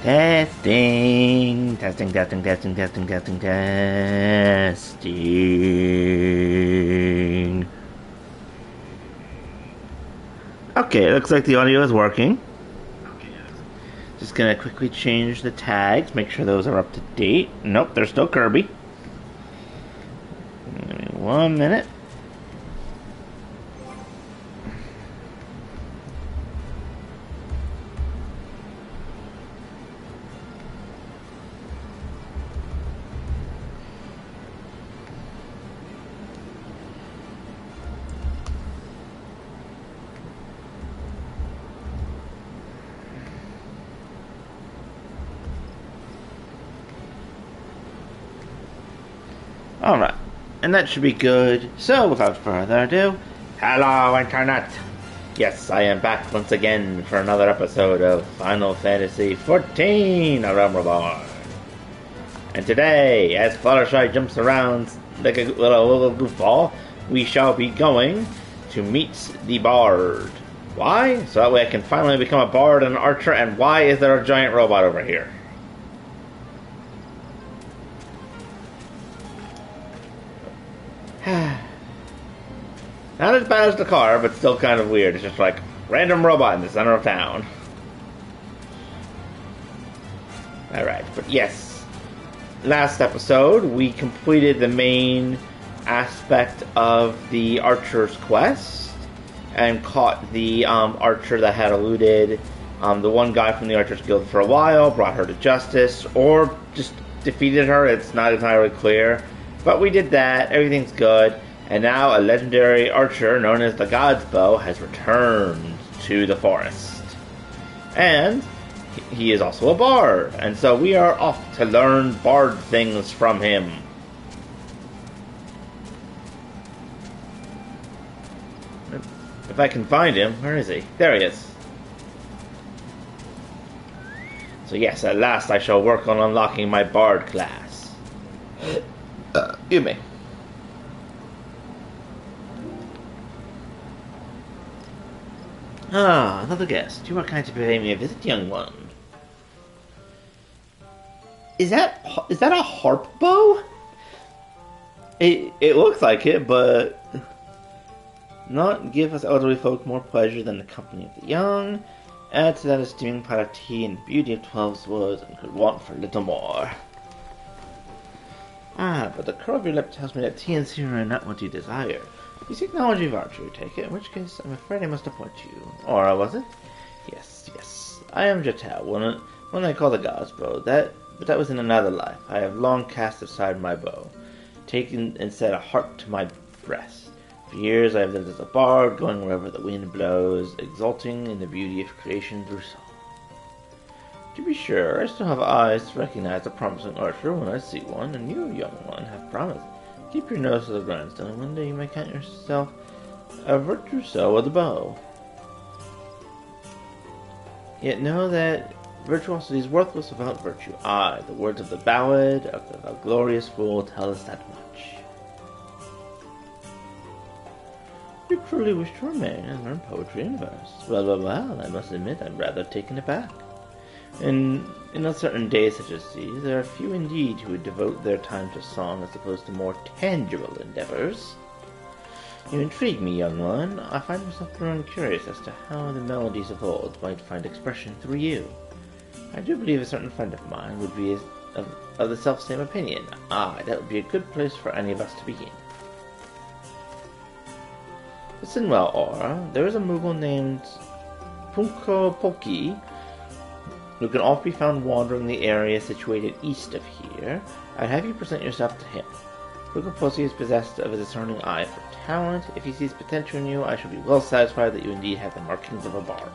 Testing, testing, testing, testing, testing, testing, testing. Okay, looks like the audio is working. Just gonna quickly change the tags, make sure those are up to date. Nope, they're still Kirby. Give me 1 minute. Alright, and that should be good. So, without further ado, hello, Internet! Yes, I am back once again for another episode of Final Fantasy XIV: A Realm Reborn. And today, as Fluttershy jumps around like a little goofball, we shall be going to meet the Bard. Why? So that way I can finally become a Bard and an Archer, and why is there a giant robot over here? Not as bad as the car, but still kind of weird. It's just like random robot in the center of town. Alright, but yes. Last episode, we completed the main aspect of the Archer's quest and caught the Archer that had eluded the one guy from the Archer's Guild for a while, brought her to justice, or just defeated her. It's not entirely clear. But we did that. Everything's good. And now a legendary archer known as the God's Bow has returned to the forest. And he is also a bard. And so we are off to learn bard things from him. If I can find him, where is he? There he is. So yes, at last I shall work on unlocking my bard class. Excuse me. Ah, another guest. You are kind to pay me a visit, young one. Is that a harp bow? It looks like it, but not give us elderly folk more pleasure than the company of the young. Add to that a steaming pot of tea and the beauty of 12 words, and could want for little more. Ah, but the curl of your lip tells me that tea and cereal are not what you desire. You seek knowledge of archery, take it, in which case I'm afraid I must appoint you. Or was it? Yes. I am Jatel, one I call the God's Bow. But that was in another life. I have long cast aside my bow, taken and set a heart to my breast. For years I have lived as a bard, going wherever the wind blows, exulting in the beauty of creation through song. To be sure, I still have eyes to recognize a promising archer when I see one, and you, young one, have promised. Keep your nose to the grindstone, and one day you may count yourself a virtuoso with the bow. Yet know that virtuosity is worthless without virtue. Aye, the words of the ballad of the glorious fool tell us that much. You truly wish to remain and learn poetry and verse. Well, I must admit I'm rather taken aback. In uncertain days such as these, there are few indeed who would devote their time to song as opposed to more tangible endeavors. You intrigue me, young one. I find myself growing curious as to how the melodies of old might find expression through you. I do believe a certain friend of mine would be of the self-same opinion. Aye, that would be a good place for any of us to begin. Listen well, Aura. There is a Moogle named Punko Poki who can often be found wandering the area situated east of here. I'd have you present yourself to him. Pukaposi is possessed of a discerning eye for talent. If he sees potential in you, I shall be well satisfied that you indeed have the markings of a bard.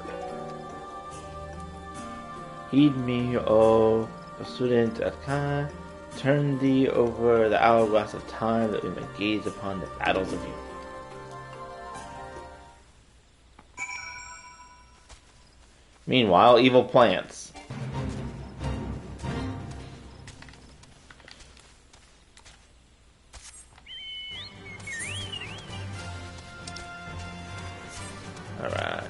Heed me, O student of Ka. Turn thee over the hourglass of time that we may gaze upon the battles of youth. Meanwhile, evil plants. Alright.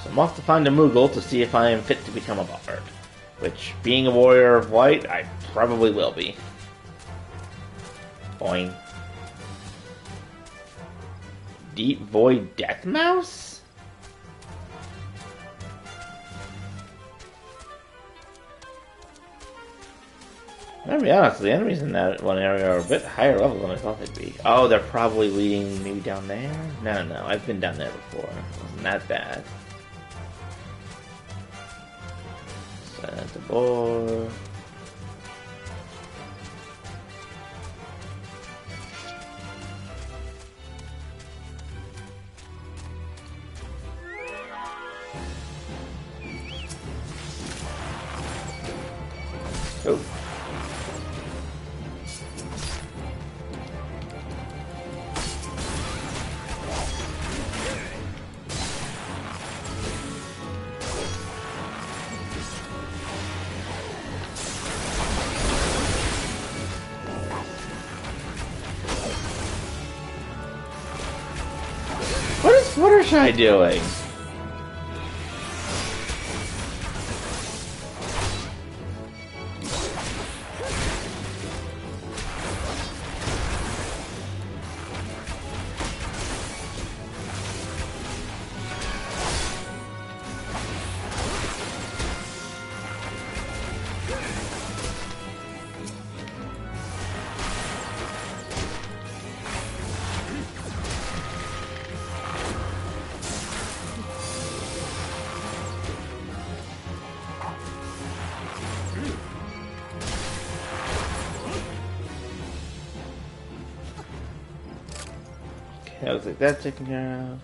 So I'm off to find a Moogle to see if I am fit to become a bard. Which, being a warrior of white, I probably will be. Boing. Deep Void Death Mouse? I'm gonna be honest, the enemies in that one area are a bit higher level than I thought they'd be. Oh, they're probably leading me down there? No, I've been down there before. It wasn't that bad. Set the board. Oh. What is Fluttershy doing? That looks like that's taken care of.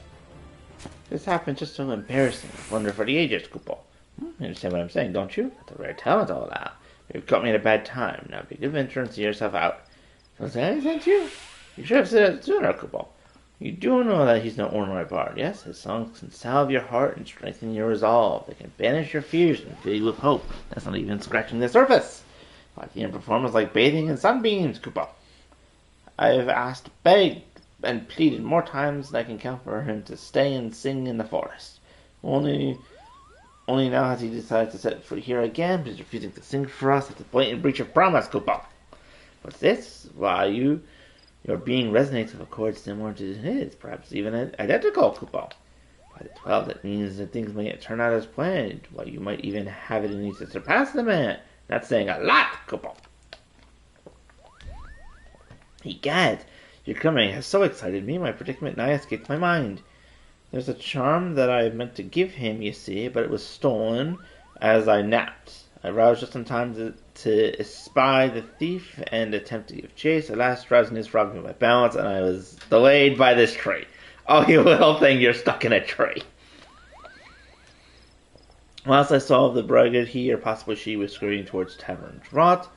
This happened just so embarrassing. Wonder for the ages, Koopa. You understand what I'm saying, don't you? That's a rare talent, all that. You've caught me at a bad time. Now be a good adventure and see yourself out. Don't say anything to you? You should have said it sooner, Koopa. You do know that he's no ordinary bard, yes? His songs can salve your heart and strengthen your resolve. They can banish your fears and fill you with hope. That's not even scratching the surface. Like the performance like bathing in sunbeams, Koopa. I've asked, begged, and pleaded more times than I can count for him to stay and sing in the forest. Only now has he decided to set foot here again, but he's refusing to sing for us. That's a blatant breach of promise, Koopa. What's this? Why, your being resonates with a chord similar to his, perhaps even identical, Koopa. By the 12, that means that things may turn out as planned. Why, you might even have it in you to surpass the man. That's saying a lot, Koopa. Egad, your coming has so excited me, my predicament nigh escaped my mind. There's a charm that I meant to give him, you see, but it was stolen as I napped. I roused just in time to espy the thief and attempt to give chase. Alas, drowsiness robbed me of my balance, and I was delayed by this tree. Oh, you little thing, you're stuck in a tree. Whilst I saw the brigade, he, or possibly she, was scurrying towards Tavern Draught.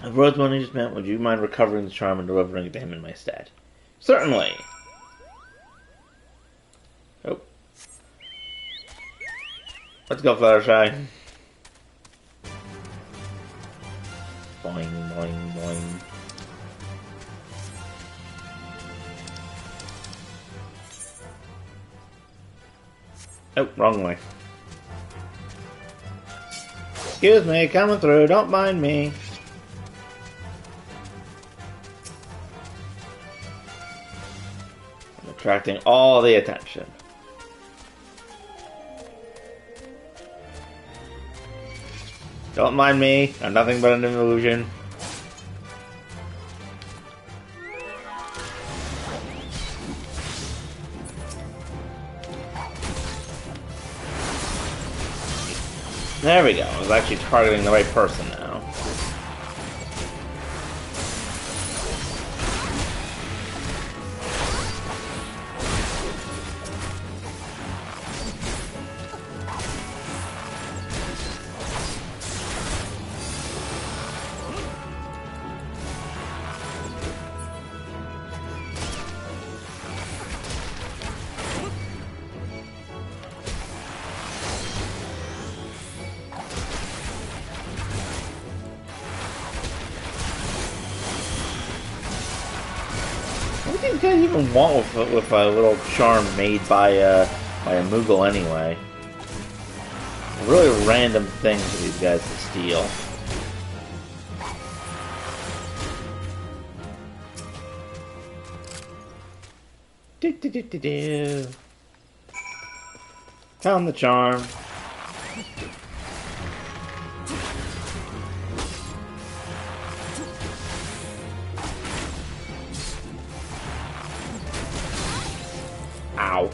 If Rose money just meant, would you mind recovering the charm and delivering it to him in my stead? Certainly! Oh. Let's go, Fluttershy. Boing, boing, boing. Oh, wrong way. Excuse me, coming through, don't mind me. Attracting all the attention. Don't mind me, I'm nothing but an illusion. There we go, I was actually targeting the right person now. What do these guys even want with a little charm made by a Moogle anyway? really random things for these guys to steal. Found the charm. Ow.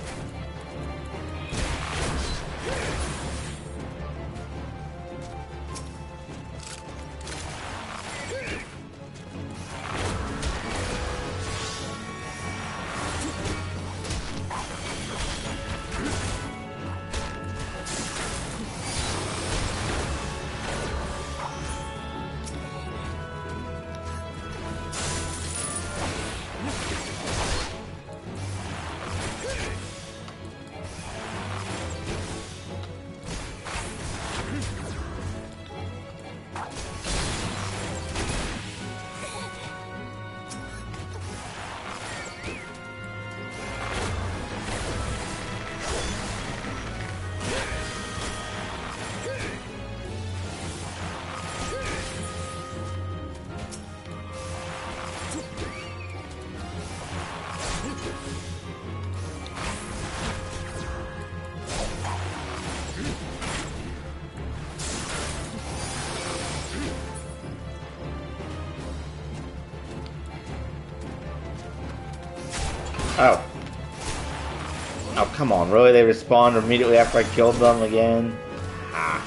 Oh. Oh, come on, really? They respawned immediately after I killed them again? Ah.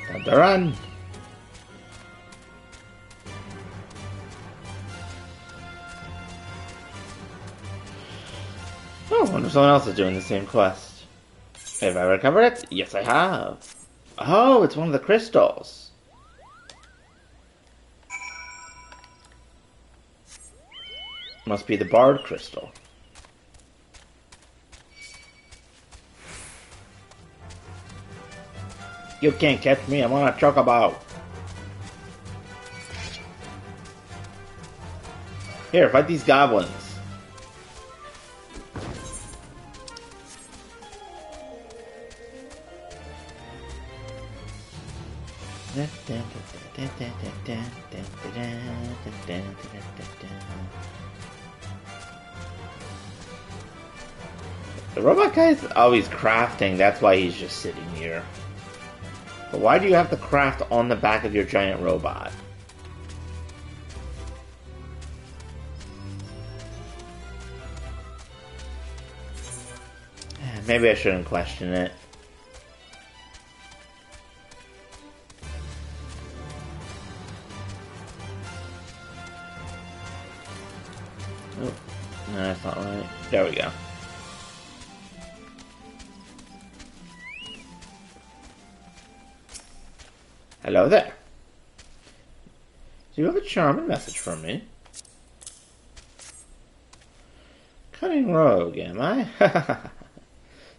Time to run! Oh, I wonder if someone else is doing the same quest. Have I recovered it? Yes, I have. Oh, it's one of the crystals. Must be the Bard crystal. You can't catch me, I'm on a chocobo. Here, fight these goblins. The robot guy's always crafting, that's why he's just sitting here. But why do you have to craft on the back of your giant robot? Maybe I shouldn't question it. Oh, no, that's not right. There we go. Hello there. Do you have a charming message from me? Cunning rogue, am I?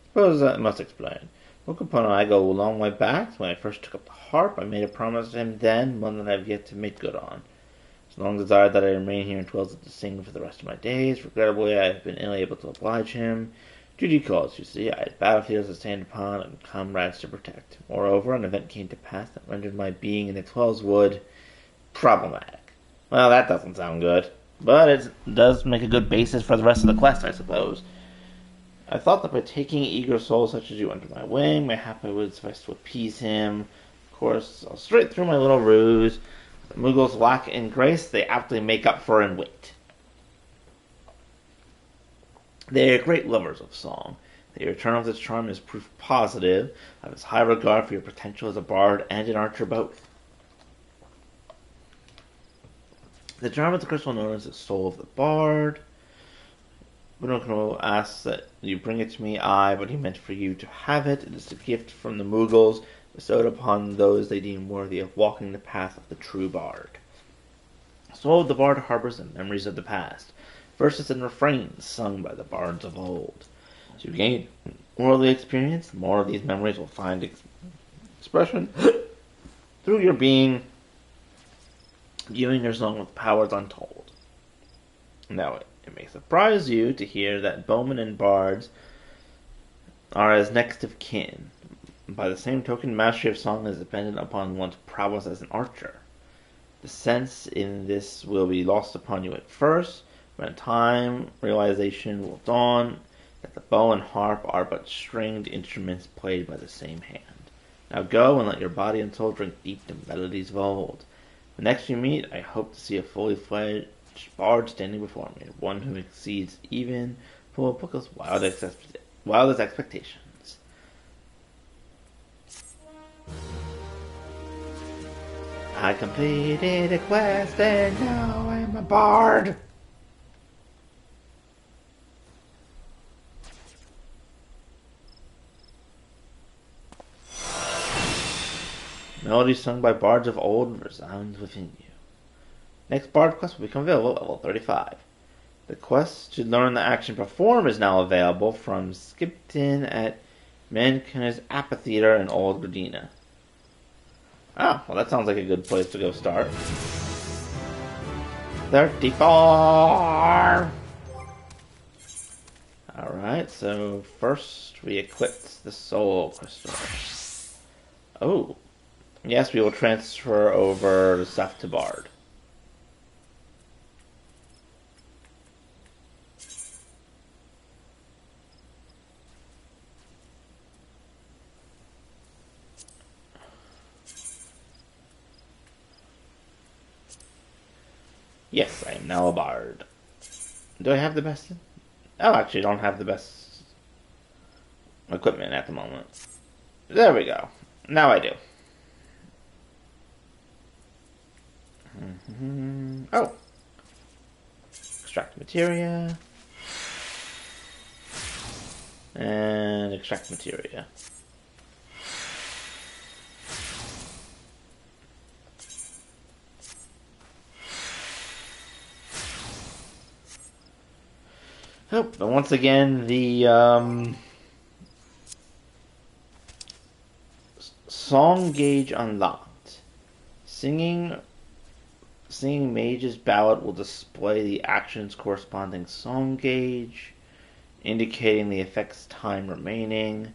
Suppose I must explain. Okapon and I go a long way back. When I first took up the harp, I made a promise to him then, one that I've yet to make good on. It's long desired that I remain here in Twelves to sing for the rest of my days. Regrettably, I have been ill able to oblige him. Duty calls, you see. I had battlefields to stand upon and comrades to protect. Moreover, an event came to pass that rendered my being in the Twelves Wood problematic. Well, that doesn't sound good. But it does make a good basis for the rest of the quest, I suppose. I thought that by taking eager souls such as you under my wing, mayhap I would suffice to appease him. Of course, I'll straight through my little ruse. The Muggles lack in grace, they aptly make up for in wit. They are great lovers of song. The return of this charm is proof positive of his high regard for your potential as a bard and an archer both. The charm of the crystal known as the soul of the bard. Bunokno asks that you bring it to me, but he meant for you to have it. It is a gift from the Muggles, bestowed upon those they deem worthy of walking the path of the true bard. So the bard harbors the memories of the past, verses and refrains sung by the bards of old. As you gain worldly experience, more of these memories will find expression through your being, viewing your song with powers untold. Now, it may surprise you to hear that bowmen and bards are as next of kin. By the same token, mastery of song is dependent upon one's prowess as an archer. The sense in this will be lost upon you at first, but in time realization will dawn that the bow and harp are but stringed instruments played by the same hand. Now go and let your body and soul drink deep the melodies of old. The next you meet, I hope to see a fully fledged bard standing before me, one who exceeds even Pulpuk's wildest expectations. I completed a quest and now I am a bard. Melody sung by bards of old resounds within you. Next bard quest will become available at level 35. The quest to learn the action perform is now available from Skipton at Mankin's Amphitheater in Old Gardena. Oh, well that sounds like a good place to go start. 34! Alright, so first we equipped the soul crystal. Oh. Yes, we will transfer over the stuff to Bard. Yes, I am now a bard. Do I have the best? Oh, actually, I don't have the best equipment at the moment. There we go. Now I do. Oh. Extract materia. And extract materia. Oh, but once again, the song gauge unlocked. Singing Mage's Ballad will display the action's corresponding song gauge, indicating the effect's time remaining.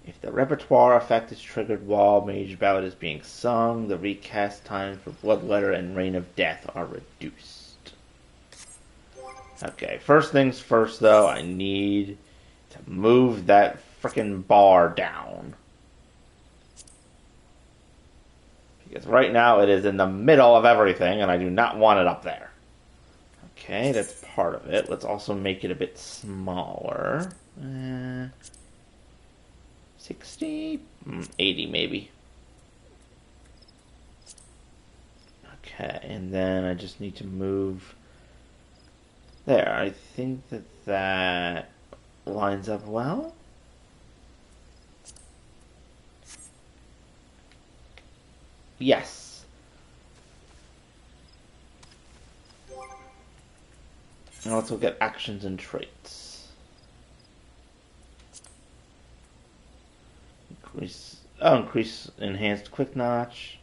If the repertoire effect is triggered while Mage's Ballad is being sung, the recast times for Bloodletter and Reign of Death are reduced. Okay, first things first though, I need to move that frickin' bar down. Because right now it is in the middle of everything and I do not want it up there. Okay, that's part of it. Let's also make it a bit smaller. 60? 80 maybe. Okay, and then I just need to move... There, I think that lines up well. Yes. Now let's look at actions and traits. Increase enhanced quick notch.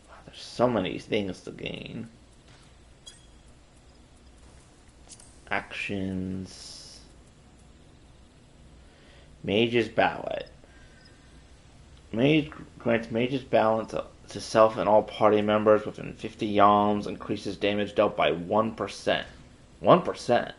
Wow, there's so many things to gain. Actions. Mage's Ballad. Mage grants Mage's Balance to self and all party members within 50 yalms, increases damage dealt by 1%. 1%?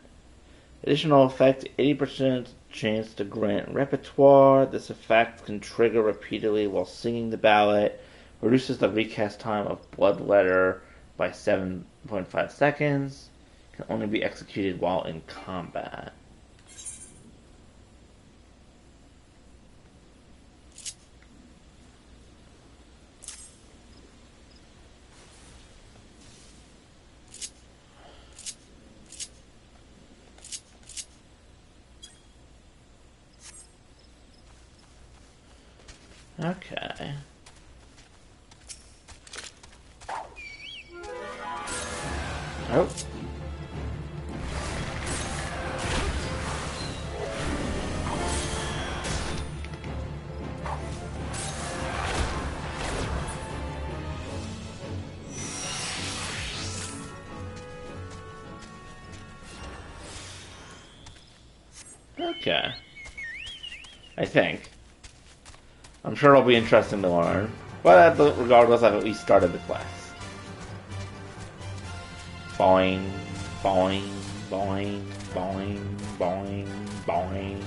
Additional effect, 80% chance to grant repertoire. This effect can trigger repeatedly while singing the ballad. Reduces the recast time of Bloodletter by 7.5 seconds. Can only be executed while in combat. Okay. Oh. Okay. I think. I'm sure it'll be interesting to learn. But regardless, I've at least started the quest. Boing, boing, boing, boing, boing, boing.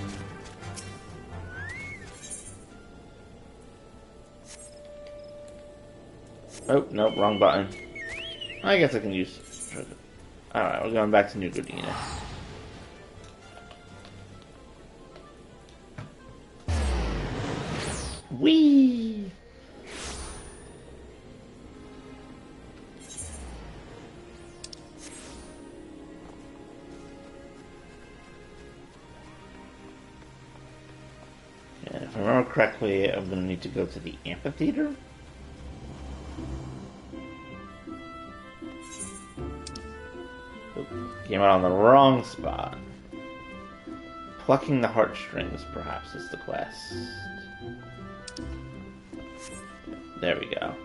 Oh, nope, wrong button. I guess I can use... Alright, we're going back to New Gardena. Whee! And if I remember correctly, I'm going to need to go to the amphitheater. Came out on the wrong spot. Plucking the heartstrings, perhaps, is the quest. There we go.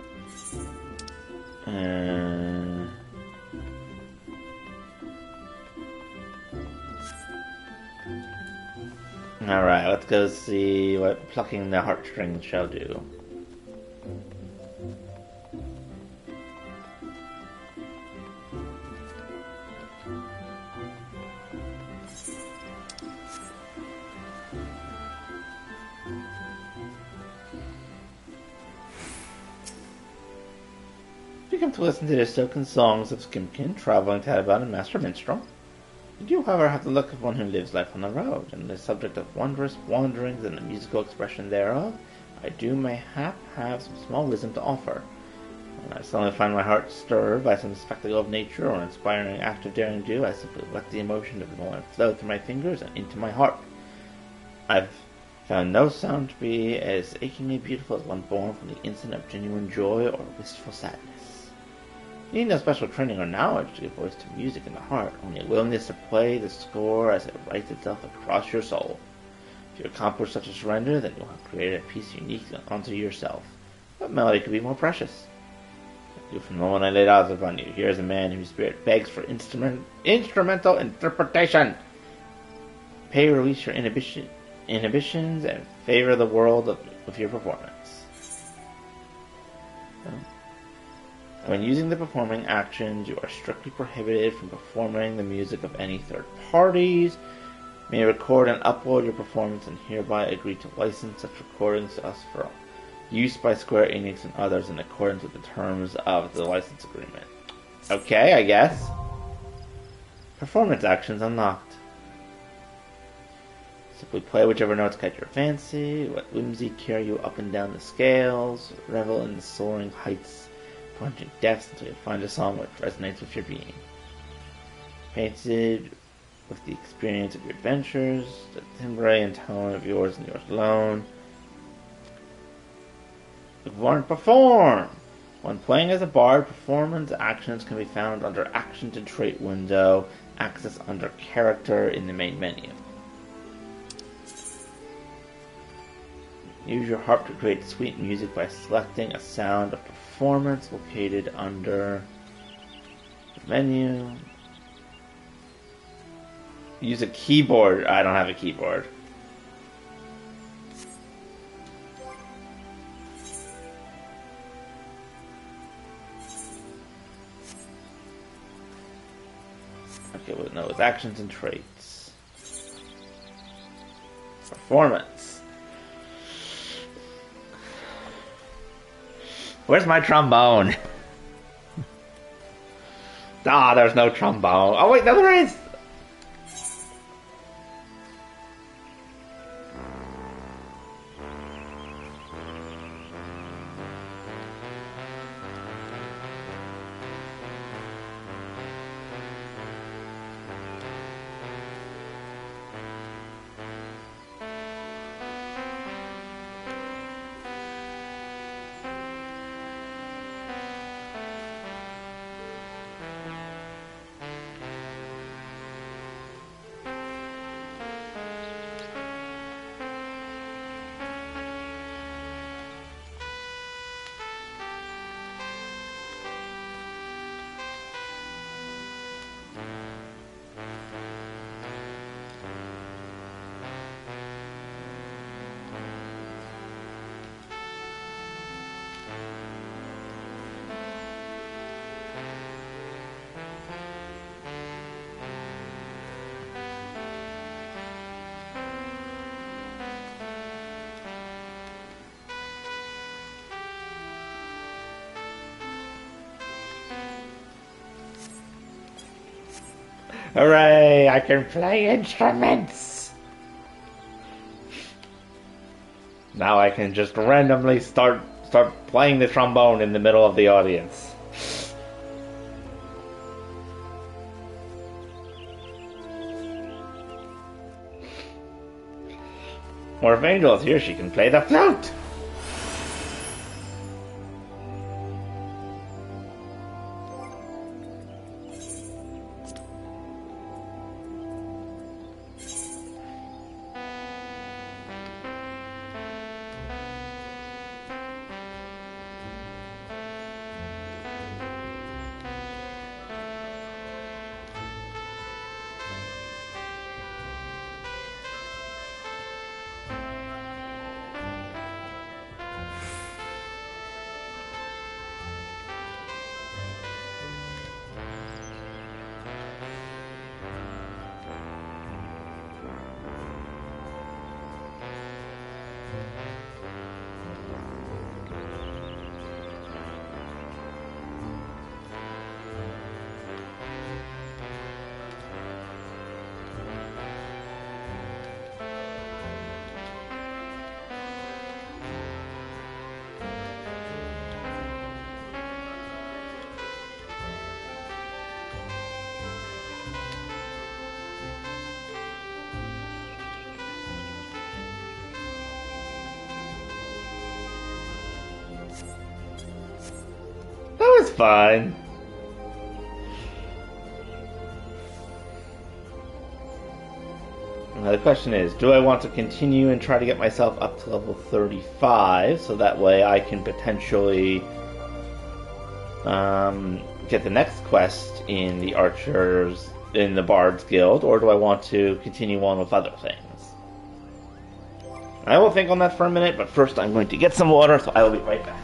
Alright, let's go see what plucking the heartstrings shall do. You come to listen to the silken songs of Skimkin, traveling Taliban and Master Minstrel. You do, however, have the look of one who lives life on the road, and the subject of wondrous wanderings and the musical expression thereof, I do mayhap have some small wisdom to offer. When I suddenly find my heart stirred by some spectacle of nature or inspiring act of daring do, I simply let the emotion of the moment flow through my fingers and into my heart. I've found no sound to be as achingly beautiful as one born from the instant of genuine joy or wistful sadness. You need no special training or knowledge to give voice to music in the heart, only a willingness to play the score as it writes itself across your soul. If you accomplish such a surrender, then you'll have created a piece unique unto yourself. What melody could be more precious? You, from the moment I laid eyes upon you, here is a man whose spirit begs for instrumental interpretation. Pay release your inhibitions and favor the world with your performance. When using the performing actions, you are strictly prohibited from performing the music of any third parties. You may record and upload your performance and hereby agree to license such recordings to us for use by Square Enix and others in accordance with the terms of the license agreement. Okay, I guess. Performance actions unlocked. Simply play whichever notes catch your fancy, let whimsy carry you up and down the scales, revel in the soaring heights, plunging depths until you find a song which resonates with your being. Painted with the experience of your adventures, the timbre and tone of yours and yours alone. Perform! When playing as a bard, performance actions can be found under Action to Trait window, access under Character in the main menu. Use your harp to create sweet music by selecting a sound of performance located under the menu. Use a keyboard. I don't have a keyboard. Okay, well, no, it's actions and traits. Performance. Where's my trombone? There's no trombone. Oh wait, no there is! Hooray! I can play instruments! Now I can just randomly start playing the trombone in the middle of the audience. Or if Angel's here, she can play the flute! That was fine. Now the question is, do I want to continue and try to get myself up to level 35, so that way I can potentially get the next quest in the Archers, in the Bards Guild, or do I want to continue on with other things? I will think on that for a minute, but first I'm going to get some water, so I will be right back.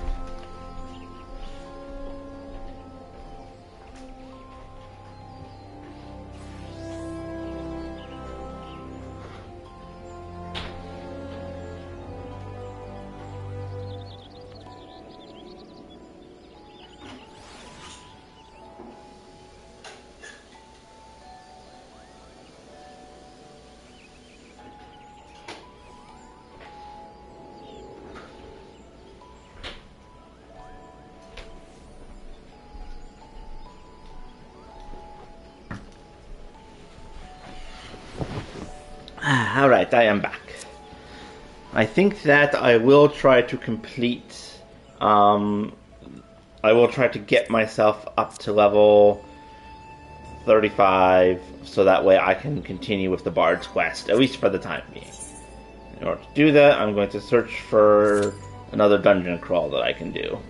Alright, I am back. I think that I will try to complete, I will try to get myself up to level 35, so that way I can continue with the Bard's Quest, at least for the time being. In order to do that, I'm going to search for another dungeon crawl that I can do.